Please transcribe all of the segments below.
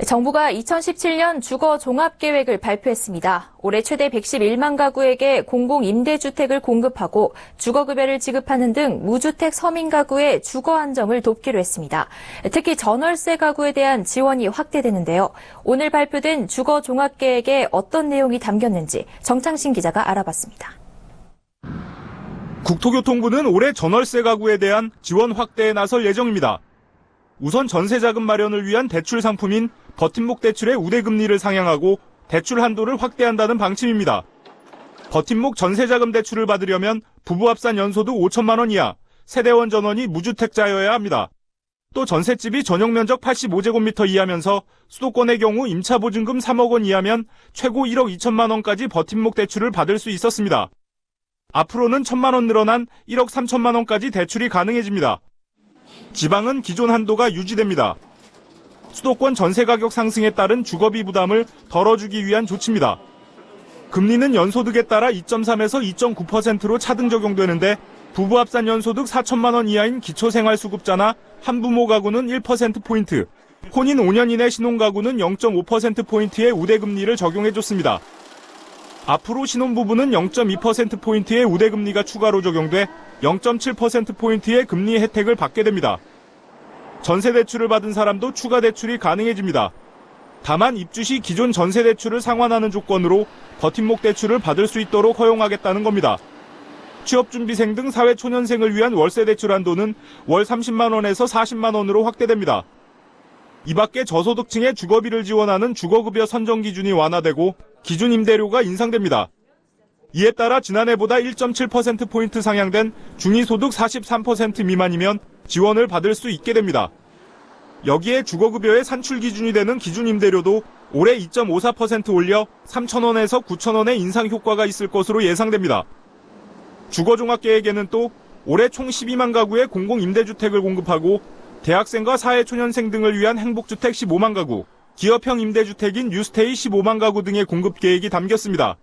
정부가 2017년 주거 종합계획을 발표했습니다. 올해 최대 111만 가구에게 공공임대주택을 공급하고 주거급여를 지급하는 등 무주택 서민 가구의 주거 안정을 돕기로 했습니다. 특히 전월세 가구에 대한 지원이 확대되는데요. 오늘 발표된 주거 종합계획에 어떤 내용이 담겼는지 정창신 기자가 알아봤습니다. 국토교통부는 올해 전월세 가구에 대한 지원 확대에 나설 예정입니다. 우선 전세자금 마련을 위한 대출 상품인 버팀목 대출의 우대금리를 상향하고 대출 한도를 확대한다는 방침입니다. 버팀목 전세자금 대출을 받으려면 부부 합산 연소득 5천만 원 이하, 세대원 전원이 무주택자여야 합니다. 또 전셋집이 전용 면적 85제곱미터 이하면서 수도권의 경우 임차 보증금 3억 원 이하면 최고 1억 2천만 원까지 버팀목 대출을 받을 수 있었습니다. 앞으로는 1천만 원 늘어난 1억 3천만 원까지 대출이 가능해집니다. 지방은 기존 한도가 유지됩니다. 수도권 전세 가격 상승에 따른 주거비 부담을 덜어주기 위한 조치입니다. 금리는 연소득에 따라 2.3에서 2.9%로 차등 적용되는데 부부 합산 연소득 4천만 원 이하인 기초생활수급자나 한부모 가구는 1%포인트, 혼인 5년 이내 신혼가구는 0.5%포인트의 우대금리를 적용해줬습니다. 앞으로 신혼부부는 0.2%포인트의 우대금리가 추가로 적용돼 0.7%포인트의 금리 혜택을 받게 됩니다. 전세대출을 받은 사람도 추가 대출이 가능해집니다. 다만 입주 시 기존 전세대출을 상환하는 조건으로 버팀목 대출을 받을 수 있도록 허용하겠다는 겁니다. 취업준비생 등 사회초년생을 위한 월세대출 한도는 월 30만 원에서 40만 원으로 확대됩니다. 이 밖에 저소득층의 주거비를 지원하는 주거급여 선정 기준이 완화되고 기준 임대료가 인상됩니다. 이에 따라 지난해보다 1.7%포인트 상향된 중위소득 43% 미만이면 지원을 받을 수 있게 됩니다. 여기에 주거급여의 산출 기준이 되는 기준 임대료도 올해 2.54% 올려 3,000원에서 9,000원의 인상 효과가 있을 것으로 예상됩니다. 주거종합계획에는 또 올해 총 12만 가구의 공공임대주택을 공급하고 대학생과 사회초년생 등을 위한 행복주택 15만 가구, 기업형 임대주택인 뉴스테이 15만 가구 등의 공급 계획이 담겼습니다.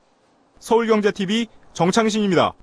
서울경제TV 정창신입니다.